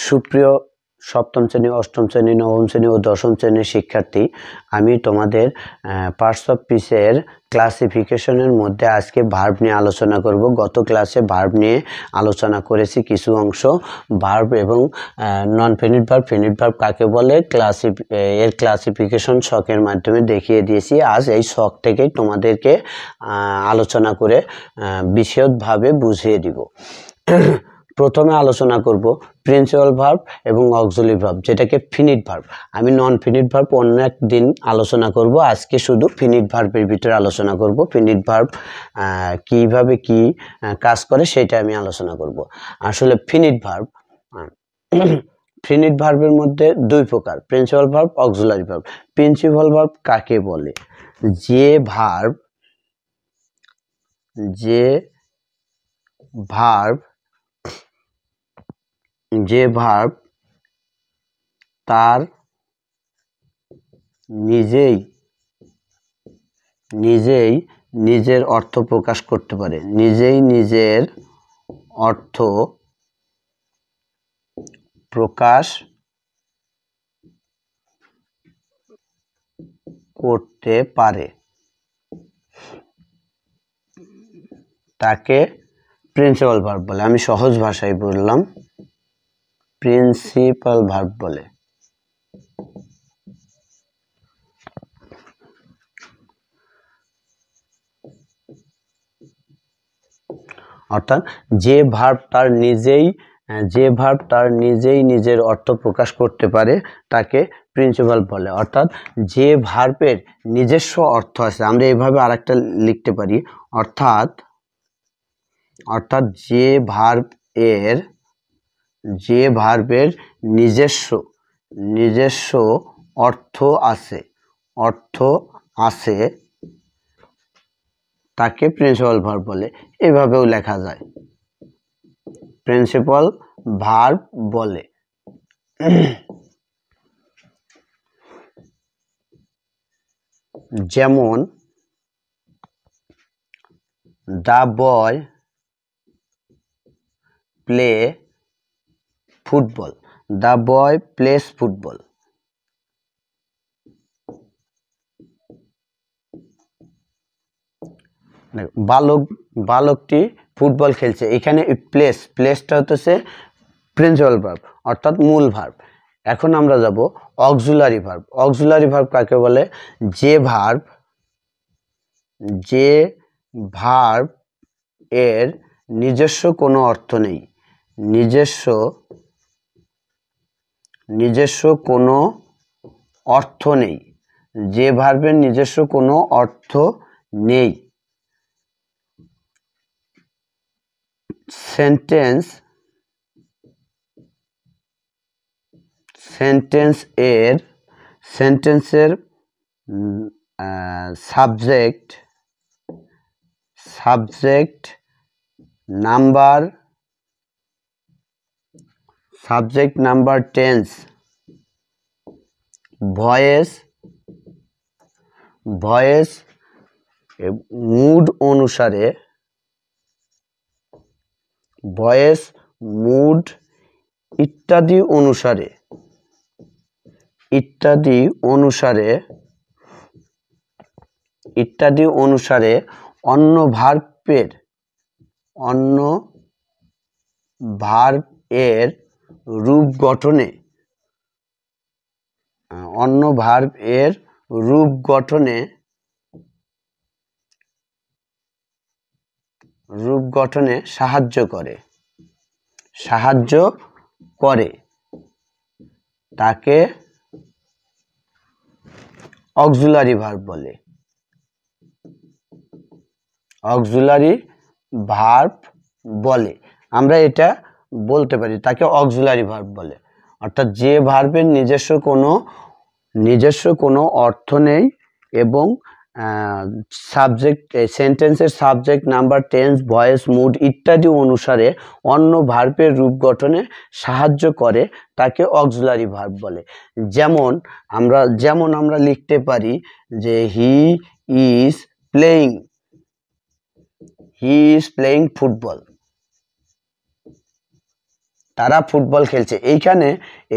সুপ্রিয় সপ্তম শ্রেণী, অষ্টম শ্রেণী, নবম শ্রেণী ও দশম শ্রেণীর শিক্ষার্থী, আমি তোমাদের পার্টস অফ স্পিচের ক্লাসিফিকেশনের মধ্যে আজকে ভার্ব নিয়ে আলোচনা করব। গত ক্লাসে ভার্ব নিয়ে আলোচনা করেছি কিছু অংশ, ভার্ব এবং নন ফিনিট ভার্ব, ফিনিট ভার্ব কাকে বলে এর ক্লাসিফিকেশন ছকের মাধ্যমে দেখিয়ে দিয়েছি। আজ এই ছক থেকেই তোমাদেরকে আলোচনা করে বিশদভাবে বুঝিয়ে দিব। প্রথমে আলোচনা করব প্রিন্সিপাল ভার্ব এবং অক্সিলারি ভার্ব, যেটাকে ফিনিট ভার্ব। আমি নন ফিনিট ভার্ব অন্য একদিন আলোচনা করব, আজকে শুধু ফিনিট ভার্বের ভিতরে আলোচনা করব। ফিনিট ভার্ব কিভাবে কি কাজ করে সেটা আমি আলোচনা করব। আসলে ফিনিট ভার্ব ফিনিট ভার্বের মধ্যে দুই প্রকার, principal verb, auxiliary verb. Principal verb কাকে বলে? যে ভার্ব তার নিজের অর্থ প্রকাশ করতে পারে, নিজের অর্থ প্রকাশ করতে পারে, তাকে প্রিন্সিপাল ভার্ব বলে। আমি সহজ ভাষায় বললাম, প্রিন্সিপাল ভার্ব বলে। অর্থাৎ যে ভার্ব তার নিজের অর্থ প্রকাশ করতে পারে তাকে প্রিন্সিপাল বলে। অর্থাৎ যে ভার্বের নিজস্ব অর্থ আছে, আমরা এইভাবে আরেকটা লিখতে পারি, অর্থাৎ যে ভার্বের নিজস্ব অর্থ আছে তাকে প্রিন্সিপাল ভার্ব বলে। এভাবেও লেখা যায়, প্রিন্সিপাল ভার্ব বলে। যেমন the boy play football, the boy plays football. বালকটি ফুটবল খেলছে, এখানে প্লেসটা হচ্ছে প্রিন্সিপাল ভার্ব অর্থাৎ মূল ভার্ব। এখন আমরা যাব অক্সিলারি ভার্ব। অক্সিলারি ভার্ব কাকে বলে? যে ভার্ব এর নিজস্ব কোনো অর্থ নেই, যে ভার্বের নিজস্ব কোনো অর্থ নেই। সেন্টেন্সের subject number tense, voice mood ইত্যাদি অনুসারে অন্য ভার্বের রূপ গঠনে সাহায্য করে তাকে অক্সিলারি ভার্ব বলে। আমরা এটা বলতে পারি, তাকে অক্সিলারি ভার্ব বলে। অর্থাৎ যে ভার্বের নিজস্ব কোনো অর্থ নেই এবং সেন্টেন্সের subject number tense voice mood ইত্যাদি অনুসারে অন্য ভার্বের রূপ গঠনে সাহায্য করে তাকে অক্সিলারি ভার্ব বলে। যেমন আমরা লিখতে পারি যে হি ইজ প্লেইং ফুটবল, তারা ফুটবল খেলছে। এইখানে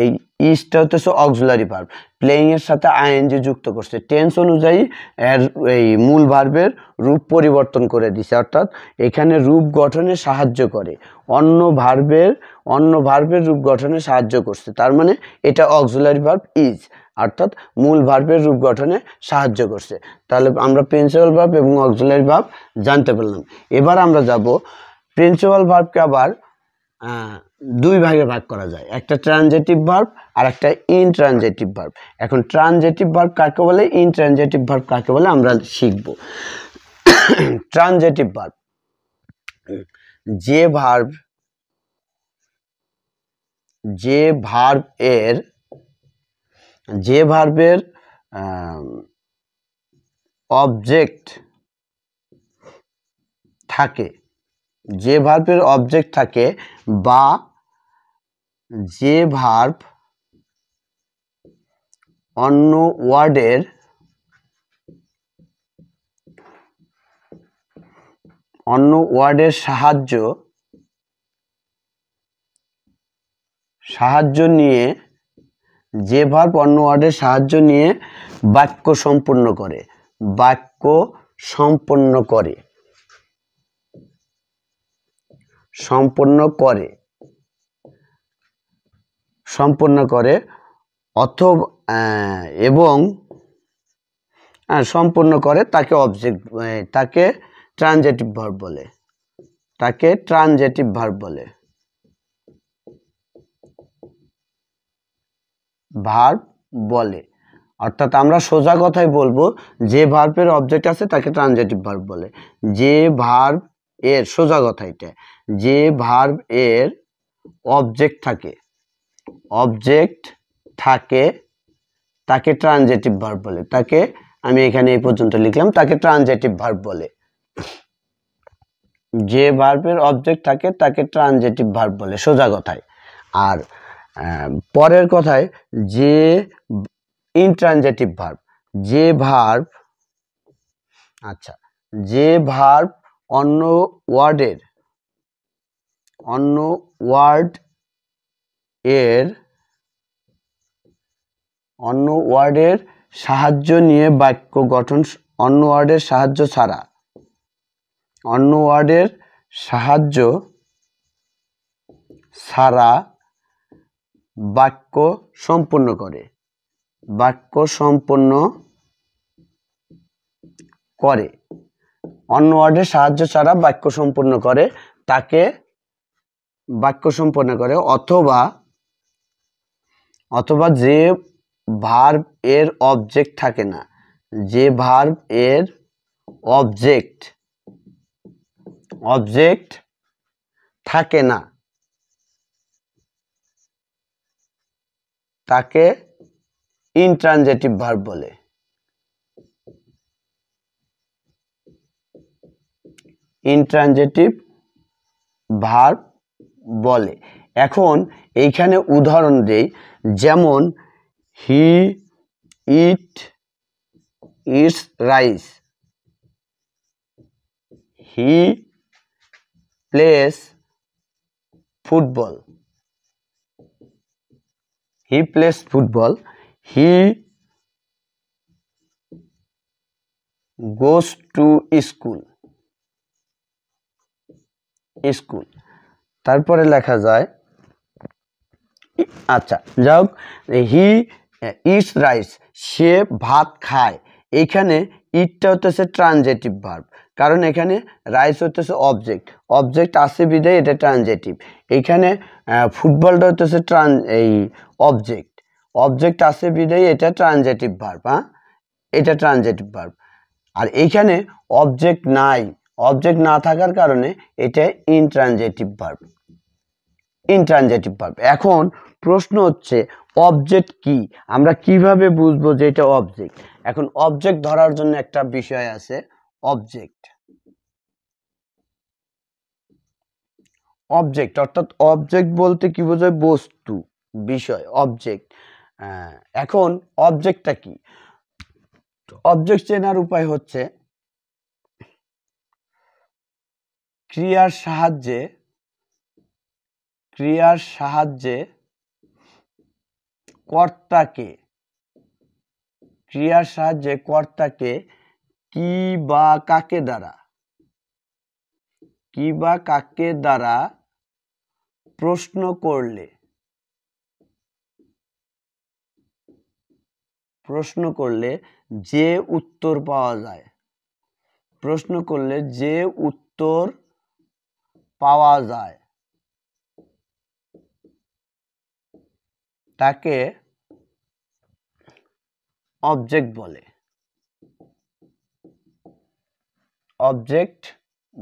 এই ইজটা হচ্ছে অক্সিলারি ভার্ব, প্লেইং এর সাথে আইএনজি যুক্ত করছে, টেন্স অনুযায়ী এর এই মূল ভার্বের রূপ পরিবর্তন করে দিছে, অর্থাৎ এখানে রূপ গঠনে সাহায্য করে, অন্য ভার্বের রূপ গঠনে সাহায্য করছে। তার মানে এটা অক্সিলারি ভার্ব ইজ, অর্থাৎ মূল ভার্বের রূপ গঠনে সাহায্য করছে। তাহলে আমরা প্রিন্সিপাল ভার্ব এবং অক্সিলারি ভার্ব জানতে পারলাম। এবার আমরা যাব প্রিন্সিপাল ভার্বকে আবার দুই ভাগে ভাগ করা যায়, একটা ট্রানজিটিভ ভার্ব আর একটা ইনট্রানজিটিভ ভার্ব। এখন ট্রানজিটিভ ভার্ব কাকে বলে, ইনট্রানজিটিভ ভার্ব কাকে বলে আমরা শিখব। ট্রানজিটিভ ভার্ব, যে ভার্বের অবজেক্ট থাকে, যে ভার্বের অবজেক্ট থাকে, বা যে ভার্ব অন্য ওয়ার্ডের সাহায্য নিয়ে, যে ভার্ব অন্য ওয়ার্ডের সাহায্য নিয়ে বাক্য সম্পূর্ণ করে অথবা এবং সম্পূর্ণ করে, তাকে ট্রানজিটিভ ভার্ব বলে। অর্থাৎ আমরা সোজা কথাই বলবো, যে ভার্বের অবজেক্ট আছে তাকে ট্রানজিটিভ ভার্ব বলে। যে ভার্ব এর, সোজা কথা এটা, যে ভার্ব এর অবজেক্ট থাকে তাকে ট্রানজিটিভ ভার্ব বলে। তাকে আমি এখানে এই পর্যন্ত লিখলাম, তাকে ট্রানজিটিভ ভার্ব বলে। যে ভার্বের অবজেক্ট থাকে তাকে ট্রানজিটিভ ভার্ব বলে, সোজা কথায়। আর পরের কথায়, যে ইনট্রানজিটিভ ভার্ব, যে ভার্ব অন্য ওয়ার্ডের সাহায্য নিয়ে বাক্য গঠন, অন্য ওয়ার্ডের সাহায্য ছাড়া বাক্য সম্পূর্ণ করে, অন্য ওয়ার্ডের সাহায্য ছাড়া বাক্য সম্পূর্ণ করে, তাকে বাক্য সম্পূর্ণ করে। অথবা যে ভার্ব এর অবজেক্ট থাকে না, যে ভার্ব এর অবজেক্ট থাকে না, তাকে ইনট্রানজিটিভ ভার্ব বলে। এখন এইখানে উদাহরণ দেই, যেমন he eats rice, he plays football, he goes to school. তারপরে লেখা যায়, যাই হোক, হি ইটস রাইস, সে ভাত খায়। এইখানে ইটটা হতেছে ট্রানজিটিভ ভার্ব, কারণ এখানে রাইস হতেছে অবজেক্ট আছে বিধায় এটা ট্রানজিটিভ। এইখানে ফুটবলটা হতেছে অবজেক্ট আছে বিধায় এটা ট্রানজিটিভ ভার্ব। এটা ট্রানজিটিভ ভার্ব। আর এইখানে অবজেক্ট না থাকার কারণে এটা ইনট্রানজিটিভ ভার্ব। এখন প্রশ্ন হচ্ছে, অবজেক্ট কি, আমরা কিভাবে বুঝবো যে এটা অবজেক্ট? এখন অবজেক্ট ধরার জন্য একটা বিষয় আছে, অবজেক্ট অর্থাৎ অবজেক্ট বলতে কি বোঝায়? বস্তু, বিষয়, অবজেক্ট। এখন অবজেক্টটা কি? অবজেক্ট চেনার উপায় হচ্ছে, ক্রিয়ার ক্রিয়ার সাহায্যে কর্তাকে কি বা কাকে দ্বারা প্রশ্ন করলে যে উত্তর পাওয়া যায় তাকে অবজেক্ট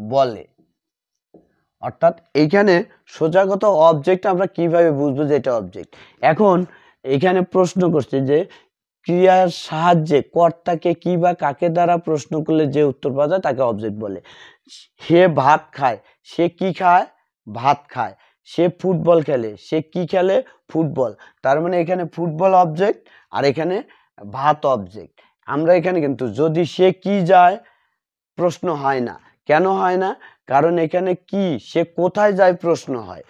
বলে। অর্থাৎ এইখানে সোজা কথা অবজেক্ট আমরা কিভাবে বুঝবো যে এটা অবজেক্ট। এখন এখানে প্রশ্ন করছে যে ক্রিয়ার সাহায্যে কর্তাকে কি বা কাকে দ্বারা প্রশ্ন করলে যে উত্তর পাওয়া যায় তাকে অবজেক্ট বলে। সে ভাত খায়, সে কি খায়? ভাত খায়। সে ফুটবল খেলে, সে কি খেলে? ফুটবল। তার মানে এখানে ফুটবল অবজেক্ট আর এখানে ভাত অবজেক্ট। আমরা এখানে কিন্তু যদি সে কি যায় প্রশ্ন হয় না। কেন হয় না? কারণ এখানে কি, সে কোথায় যায় প্রশ্ন হয়।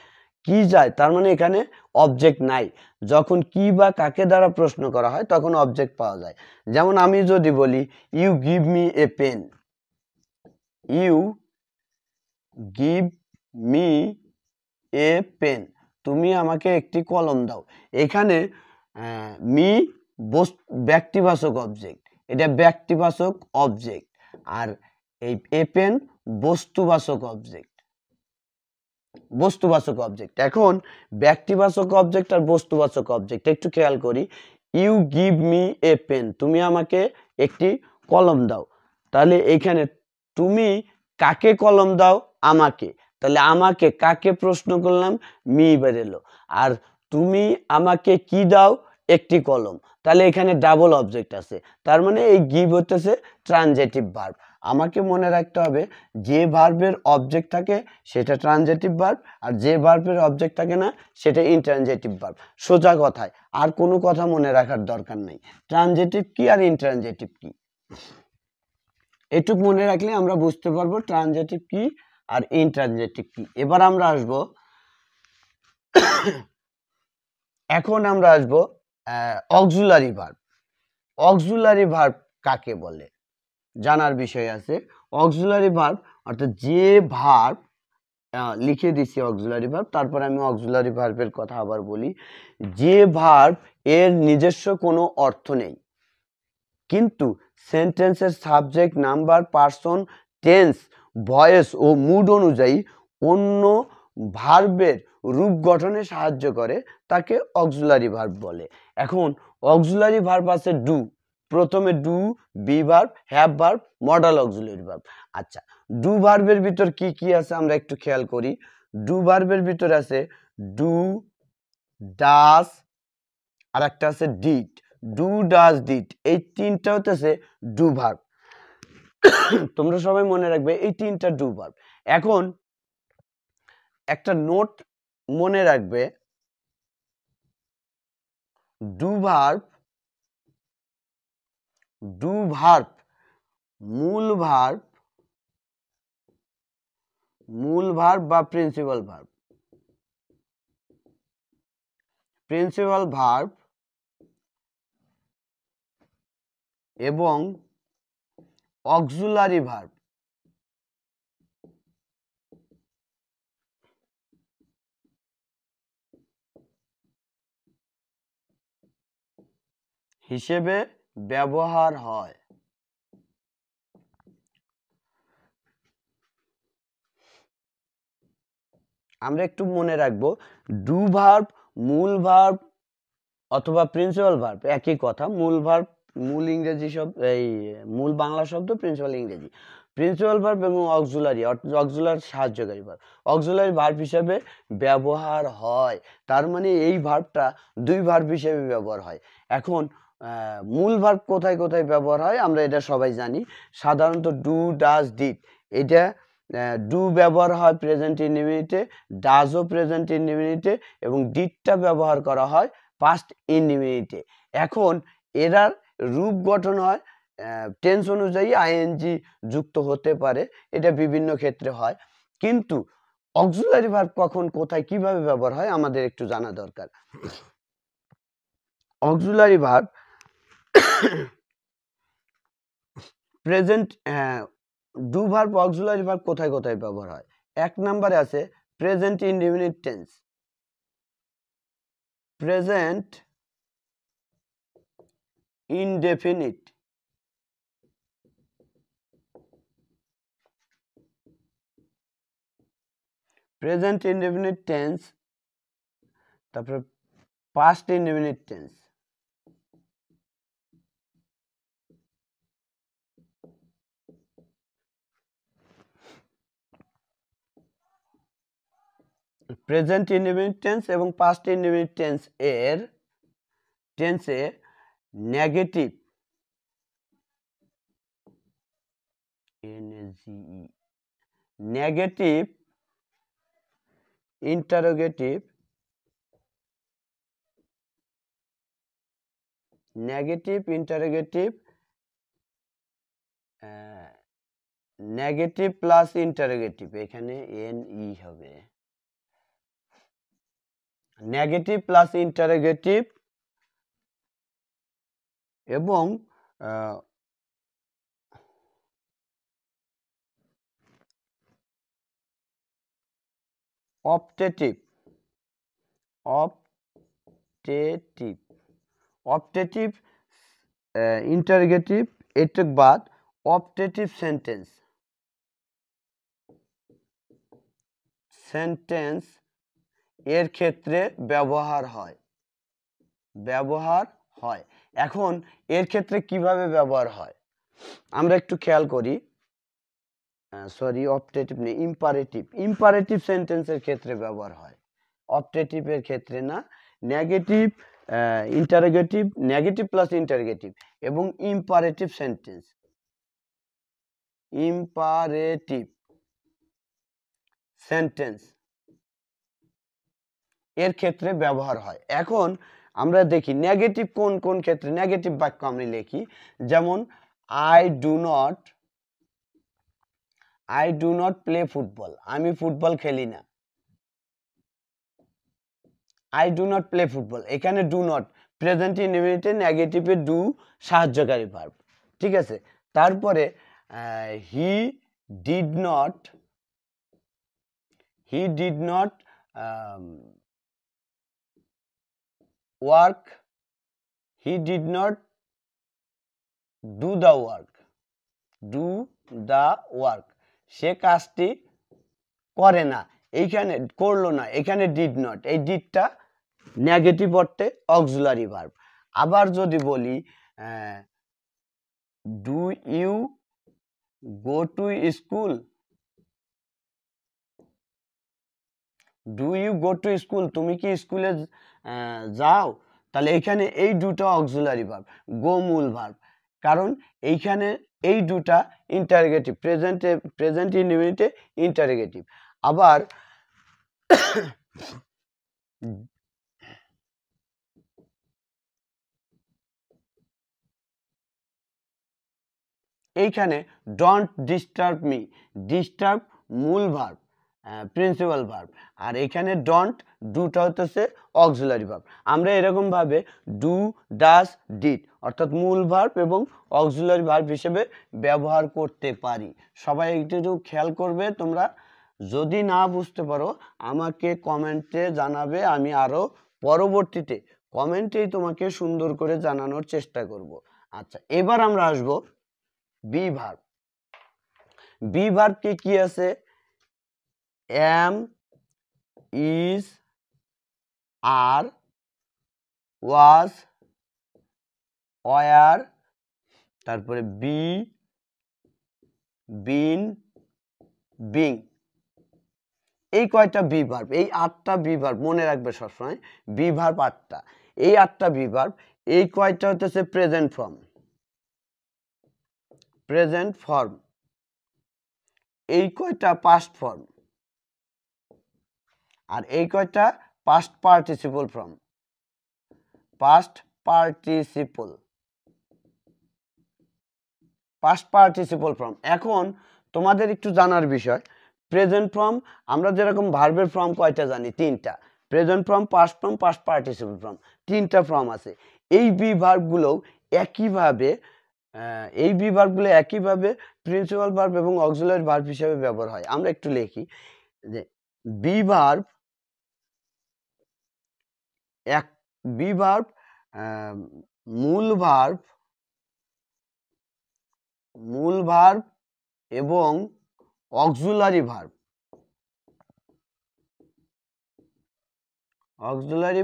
কি যায় তার মানে এখানে অবজেক্ট নাই। যখন কি বা কাকে দ্বারা প্রশ্ন করা হয় তখন অবজেক্ট পাওয়া যায়। যেমন আমি যদি বলি you give me a pen, you give me a pen, তুমি আমাকে একটি কলম দাও। এখানে মি ব্যক্তিবাচক অবজেক্ট, এটা ব্যক্তিবাচক অবজেক্ট, আর এই এ পেন বস্তুবাচক অবজেক্ট। এখন ব্যক্তিবাচক অবজেক্ট আর বস্তুবাচক অবজেক্ট একটু খেয়াল করি। You give me a pen, তুমি আমাকে একটি কলম দাও। তাহলে এখানে তুমি কাকে কলম দাও? আমাকে। তাহলে আমাকে কাকে প্রশ্ন করলাম? মি বেরোলো। আর তুমি আমাকে কি দাও? একটি কলম। তাহলে এখানে ডাবল অবজেক্ট আছে। তার মানে এই গিভ হতেছে ট্রানজিটিভ ভার্ব। আমাকে মনে রাখতে হবে যে ভার্বের অবজেক্ট থাকে সেটা ট্রানজিটিভ ভার্ব, আর যে ভার্বের অবজেক্ট থাকে না সেটা ইনট্রানজিটিভ ভার্ব। সোজা কথায়, আর কোনো কথা মনে রাখার দরকার নাই। ট্রানজিটিভ কি আর ইনট্রানজিটিভ কি, এটুক মনে রাখলে আমরা বুঝতে পারবো ট্রানজিটিভ কি আর ইনট্রানজিটিভ কি। এবার আমরা আসবো অক্সিলারি ভার্ব। অক্সিলারি ভার্ব কাকে বলে জানার বিষয় আছে। অক্সিলারি ভার্ব অর্থাৎ যে ভার্ব, লিখে দিছি অক্সিলারি ভার্ব, তারপর আমি অক্সিলারি ভার্বের কথা আবার বলি। যে ভার্ব এর নিজস্ব কোনো অর্থ নেই কিন্তু সেন্টেন্সের subject, number, person, tense, voice ও মুড অনুযায়ী অন্য ভার্বের রূপ গঠনে সাহায্য করে তাকে অক্সিলারি ভার্ব বলে। এখন অক্সিলারি ভার্ব আছে ডু, প্রথমে do, be verb, have verb, modal auxiliary verb. আচ্ছা, ডু ভার্বের ভিতর কি কি আছে আমরা একটু খেয়াল করি। ডু ভার্বের ভিতর আছে ডু, ডাজ, আর একটা আছে ডিড। ডু, ডাজ, ডিড, এই তিনটা হতেছে ডু ভার্ব। তোমরা সবাই মনে রাখবে এই তিনটা ডু ভার্ব। এখন একটা নোট মনে রাখবে, ডু ভার্ব মূল ভার্ব বা প্রিন্সিপাল ভার্ব এবং অক্সিলারি ভার্ব হিসেবে ব্যবহার হয়। আমরা একটু মনে রাখবো ডু ভার্ব, মূল ভার্ব অথবা প্রিন্সিপাল ভার্ব একই কথা। মূল ভার্ব মূল ইংরেজি শব্দ, এই মূল বাংলা শব্দ, প্রিন্সিপাল ইংরেজি। প্রিন্সিপাল ভার্ব এবং অক্সিলারি সাহায্যকারী ভার্ব অক্সিলারি ভার্ব হিসেবে ব্যবহার হয়। তার মানে এই ভার্বটা দুই ভার্ব হিসেবে ব্যবহার হয়। এখন মূল ভার্ব কোথায় কোথায় ব্যবহার হয় আমরা এটা সবাই জানি। সাধারণত ডু, ডাজ, ডিড, এটা ডু ব্যবহার হয় প্রেজেন্ট ইনডিফিনিটে, ডাজও প্রেজেন্ট ইনডিফিনিটে, এবং ডিডটা ব্যবহার করা হয় পাস্ট ইনডিফিনিটে। এখন এরার রূপ গঠন হয় টেন্স অনুযায়ী আইএনজি যুক্ত হতে পারে, এটা বিভিন্ন ক্ষেত্রে হয়। কিন্তু অক্সিলারি ভার্ব কখন কোথায় কিভাবে ব্যবহার হয় আমাদের একটু জানা দরকার। Auxiliary verb present do verb auxiliary verb কোথায় কোথায় ব্যবহার হয়? এক নম্বরে আছে present indefinite tense. Present indefinite present indefinite tense, তারপরে past indefinite tense. Present indefinite tense এবং পাস্ট ইনডেফিনিট টেন্স এর টেন্সে negative negative interrogative negative interrogative negative plus interrogative, এখানে এন ই হবে, নেগেটিভ প্লাস ইন্টারোগেটিভ এবং অপটেটিভ অপটেটিভ অপটেটিভ इंटरगेटिव एक बाद optative sentence sentence एर क्षेत्रे व्यवहार হয় এখন এর ক্ষেত্রে কিভাবে ব্যবহার হয় আমরা একটু খেয়াল করি। সরি অপটেটিভ নেই, ইম্পারেটিভ সেন্টেন্সের ক্ষেত্রে ব্যবহার হয়, অপটেটিভের ক্ষেত্রে না। Negative interrogative negative plus interrogative এবং ইম্পারেটিভ সেন্টেন্স এর ক্ষেত্রে ব্যবহার হয়। এখন আমরা দেখি নেগেটিভ কোন কোন ক্ষেত্রে নেগেটিভ বাক্য আমরা লিখি, যেমন I do not play football, আমি ফুটবল খেলি না। I do not play football, এখানে ডু নট প্রেজেন্ট ইনডেফিনিটে নেগেটিভে ডু সাহায্যকারী ভার্ব, ঠিক আছে। তারপরে he did not work, he did not do the work, সে কাজটি করে না, এইখানে করলো না, এখানে ডিড নট, এই ডিডটা নেগেটিভ অর্থে অক্সিলারি ভার্ব। আবার যদি বলি do you go to school, তুমি কি স্কুলে যাও, তাহলে এখানে এই দুটো অক্সিলারি ভার্ব, গো মূল ভার্ব, কারণ এইখানে এই দুটা ইন্টারোগেটিভ, প্রেজেন্ট ইনডেফিনিটে ইন্টারোগেটিভ। আবার এইখানে ডোন্ট ডিস্টার্ব মি, ডিস্টার্ব মূল ভার্ব, প্রিন্সিপাল ভার্ব, আর এখানে ডোন্ট ডুটা হচ্ছে অক্সিলারি ভার্ব। আমরা এরকম ভাবে ডু ডাস ডিড অর্থাৎ মূল ভার্ব এবং অক্সিলারি ভার্ব হিসেবে ব্যবহার করতে পারি। সবাই একটু খেয়াল করবে, তোমরা যদি না বুঝতে পারো আমাকে কমেন্টে জানাবে, আমি আরো পরবর্তীতে কমেন্টেই তোমাকে সুন্দর করে জানানোর চেষ্টা করব। আচ্ছা, এবার আমরা আসবো বি ভার্ব। বি ভার্ব কি আছে? Am, is, are, was, were, তারপরে বি, বিন, বিং, এই কয়টা বি ভার্ব, এই 8টা বি ভার্ব মনে রাখবে সবসময়। বি ভার্ব 8টা, এই 8টা বি ভার্ব, এই কয়টা হচ্ছে প্রেজেন্ট ফর্ম, এই কয়টা পাস্ট ফর্ম, আর এই কয়টা পাস্ট পার্টিসিপল ফর্ম। এখন তোমাদের একটু জানার বিষয়, প্রেজেন্ট ফর্ম, আমরা যেরকম ভার্বের ফর্ম কয়টা জানি? তিনটা। Present form, past form, past participle form, তিনটা ফর্ম আছে। এই বি ভার্বগুলো একইভাবে প্রিন্সিপাল ভার্ব এবং অক্সিলারি ভার্ব হিসেবে ব্যবহার হয়। আমরা একটু লিখি যে বি ভার্ব মূল ভার্ব এবং অক্সিলারি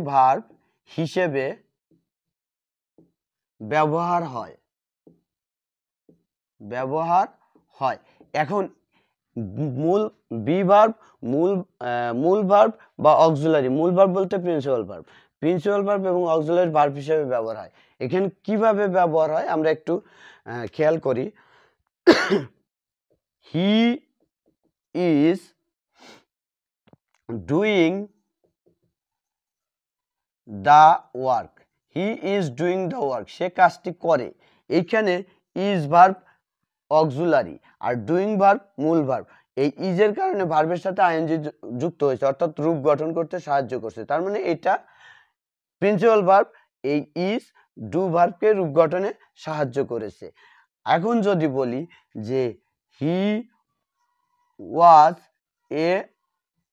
ভার্ব হিসেবে ব্যবহার হয়। এখন মূল বি ভার্ব, মূল ভার্ব বা অক্সিলারি, মূল ভার্ব বলতে প্রিন্সিপাল ভার্ব এবং অক্সিলারি ভার্ব হিসেবে ব্যবহার হয়। এখানে কিভাবে ব্যবহার হয় আমরা একটু খেয়াল করি। He is doing the work, সে কাজটি করে। এইখানে ইজ ভার্ব অক্সিলারি আর ডুইং ভার্ব মূল ভার্ব। এই ইজের কারণে ভার্বের সাথে আইএনজি যুক্ত হয়েছে, অর্থাৎ রূপ গঠন করতে সাহায্য করছে। তার মানে এটা প্রিন্সিপাল ভার্ব, এই ইজ ডু ভার্বকে রূপ গঠনে সাহায্য করেছে। এখন যদি বলি যে হি ওয়াজ এ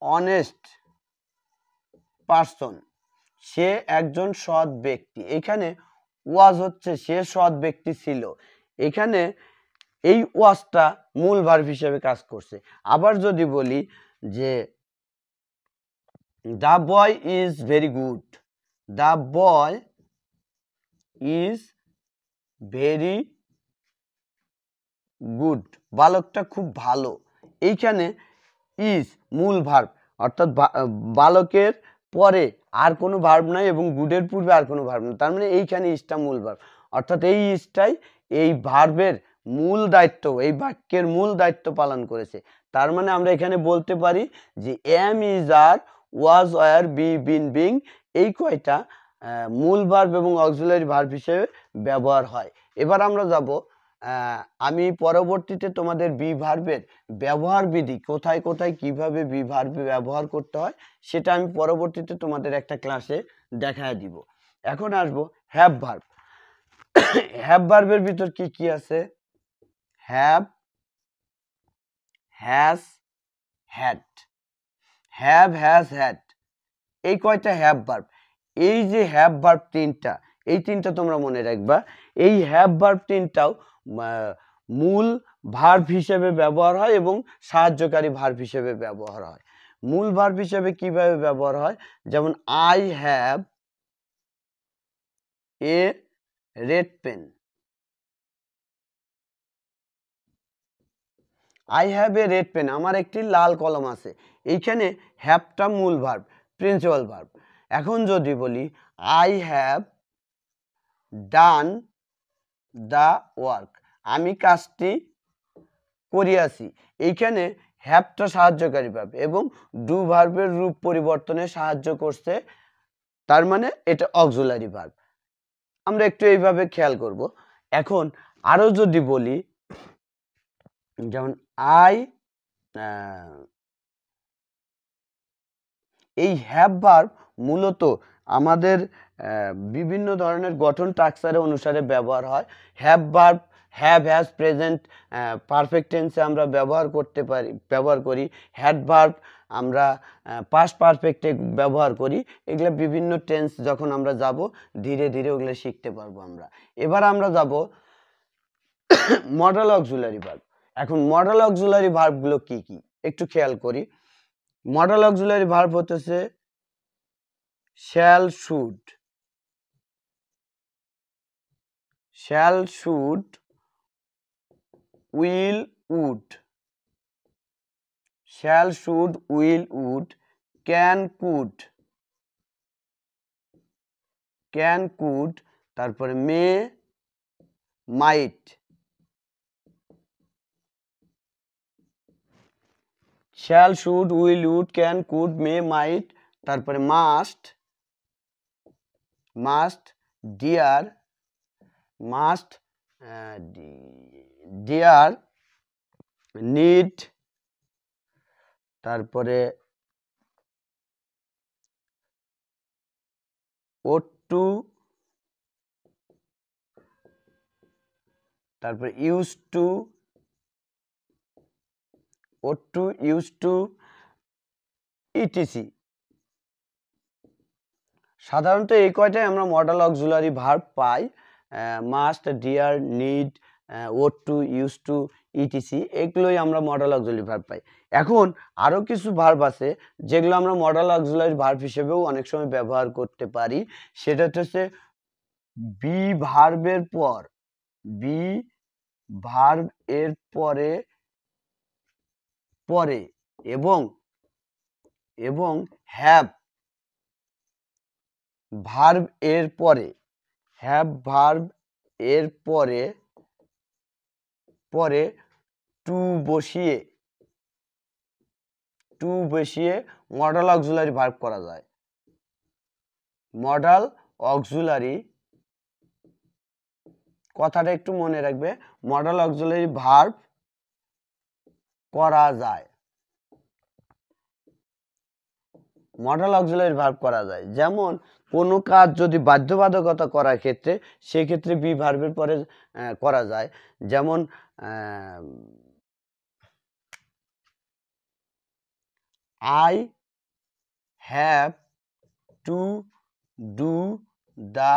অনেস্ট পারসন, সে একজন সৎ ব্যক্তি। এখানে ওয়াজ হচ্ছে সে সৎ ব্যক্তি ছিল, এখানে এই ওয়াজটা মূল ভার্ব হিসেবে কাজ করছে। আবার যদি বলি যে the boy is very good, the boy is very good, বালকটা খুব ভালো। এইখানে ইজ মূল ভার্ব, অর্থাৎ বালকের পরে আর কোনো ভার্ব নাই এবং গুডের পূর্বে আর কোনো ভার্ব নেই। তার মানে এইখানে ইজটা মূল ভার্ব, অর্থাৎ এই ইজটাই এই ভার্বের মূল দায়িত্ব, এই বাক্যের মূল দায়িত্ব পালন করেছে। তার মানে আমরা এখানে বলতে পারি যে am, is, are, was, were, be, been, being এই কয়টা মূল ভার্ব এবং অক্সিলারি ভার্ব হিসেবে ব্যবহার হয়। এবার আমরা যাব, আমি পরবর্তীতে তোমাদের বি ভার্বের ব্যবহার বিধি, কোথায় কোথায় কিভাবে বি ভার্বে ব্যবহার করতে হয় সেটা আমি পরবর্তীতে তোমাদের একটা ক্লাসে দেখায় দিব। এখন আসবো হ্যাভ ভার্ব। হ্যাভ ভার্বের ভিতর কি কি আছে? Have, has, had, have, has, had, এই কয়টা হ্যাভ ভার্ব। এই যে হ্যাভ ভার্ব তিনটা, এই তিনটা তোমরা মনে রাখবা। এই হ্যাভ ভার্ব তিনটাও মূল ভার্ব হিসেবে ব্যবহার হয় এবং সাহায্যকারী ভার্ব হিসেবে ব্যবহার হয়। মূল ভার্ব হিসেবে কিভাবে ব্যবহার হয়? যেমন I have a red pen, I have a red pen, আমার একটি লাল কলম আছে। এইখানে হ্যাভটা মূল ভার্ব, প্রিন্সিপাল ভার্ব। এখন যদি বলি I have done the work, আমি কাজটি করিয়াছি। এইখানে হ্যাভটা সাহায্যকারী ভার্ব এবং ডু ভার্বের রূপ পরিবর্তনে সাহায্য করছে, তার মানে এটা অক্সিলারি ভার্ব। আমরা একটু এইভাবে খেয়াল করব। এখন আরো যদি বলি, যেমন এই হ্যাভ ভার্ব মূলত আমাদের বিভিন্ন ধরনের গঠন স্ট্রাকচারে অনুসারে ব্যবহার হয়। Have verb have, has, present perfect টেন্সে আমরা ব্যবহার করি। হ্যাড ভার্ব আমরা পাস্ট পারফেক্টে ব্যবহার করি। এগুলো বিভিন্ন টেন্স যখন আমরা যাব ধীরে ধীরে ওগুলো শিখতে পারবো আমরা। এবার আমরা যাব মডেল অক্সিলারি ভার্ব। এখন মডেল অক্সিলারি ভার্বগুলো কি কি একটু খেয়াল করি। মডেল অক্সিলারি ভার্ব হতেছে shall, should, shall, should, will, would, shall, should, will, would, can, could, can, could, তারপরে may, might, shall, should, will, would, can, could, may, might, তারপরে must, must, dare, must, dare, need, তারপরে ought to, তারপরে used to, ought to, used to, etc. সাধারণত এই কয়টাই আমরা modal auxiliary verb পাই, must, dare, need, ought to, used to, etc. এগুলোই আমরা মডাল অক্সিলারি ভার্ব পাই। এখন আরও কিছু ভার্ব আছে যেগুলো আমরা মডাল অক্সিলারি ভার্ব হিসেবেও অনেক সময় ব্যবহার করতে পারি। সেটা হচ্ছে বি ভার্বের পর, বি ভার্ব এর পরে পরে এবং হ্যাভ ভার্ব এর পরে, হ্যাভ ভার্ব এর পরে টু বসিয়ে মডাল অক্সিলারি ভার্ব করা যায়। মডাল অক্সিলারি, কথাটা একটু মনে রাখবে, মডাল অক্সিলারি ভার্ব করা যায়, মডাল অক্সিলারি ভার্ব করা যায়। যেমন কোনো কাজ যদি বাধ্যবাধকতা করার ক্ষেত্রে, সেক্ষেত্রে বি ভার্বের পরে করা যায়। যেমন I have to do the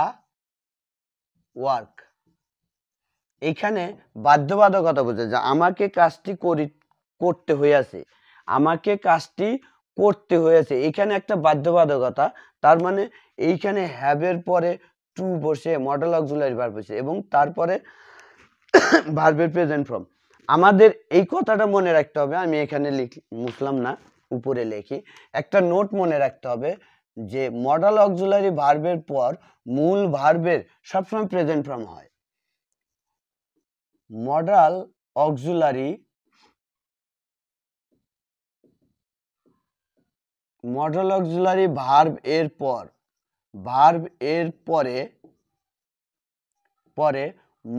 work. এখানে বাধ্যবাধকতা বোঝায় যে আমাকে কাজটি করতে হয়েছে, আমাকে কাজটি করতে হয়েছে, এখানে একটা বাধ্যবাধকতা। তার মানে এইখানে হ্যাভের পরে টু বসে মডাল অক্সিলারি ভার্ব বসে এবং তারপরে ভার্বের প্রেজেন্ট ফর্ম। আমাদের এই কথাটা মনে রাখতে হবে, আমি এখানে মুছলাম না, উপরে লিখি, একটা নোট মনে রাখতে হবে যে মডাল অক্সিলারি ভার্বের পর মূল ভার্বের সবসময় প্রেজেন্ট ফর্ম হয়। মডাল অক্সিলারি ভার্ব এর পরে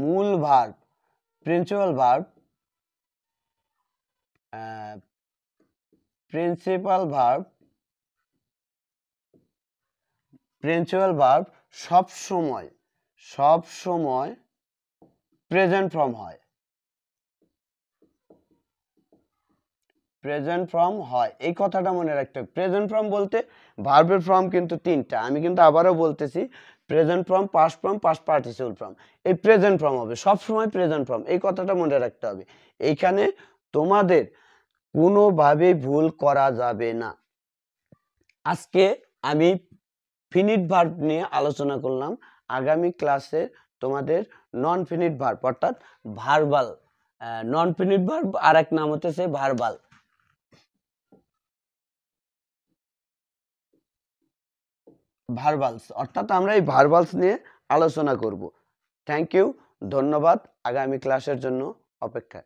মূল ভার্ব, প্রিন্সিপাল ভার্ব সব সময় প্রেজেন্ট ফর্ম হয়, প্রেজেন্ট ফর্ম হয়। এই কথাটা মনে রাখতে হবে। প্রেজেন্ট ফর্ম বলতে ভার্বের ফর্ম কিন্তু তিনটা, আমি কিন্তু আবারও বলতেছি, present form, past form, past participle form. এই প্রেজেন্ট ফর্ম হবে সব সময় প্রেজেন্ট ফর্ম, এই কথাটা মনে রাখতে হবে। এইখানে তোমাদের কোনোভাবেই ভুল করা যাবে না। আজকে আমি ফিনিট ভার্ব নিয়ে আলোচনা করলাম। আগামী ক্লাসে তোমাদের নন ফিনিট ভার্ব অর্থাৎ ভার্বাল, নন ফিনিট ভার্ব আর এক নাম হচ্ছে ভার্বাল। ভার্বালস, অর্থাৎ আমরা এই ভার্বালস নিয়ে আলোচনা করব। থ্যাংক ইউ, ধন্যবাদ। আগামী ক্লাসের জন্য অপেক্ষা।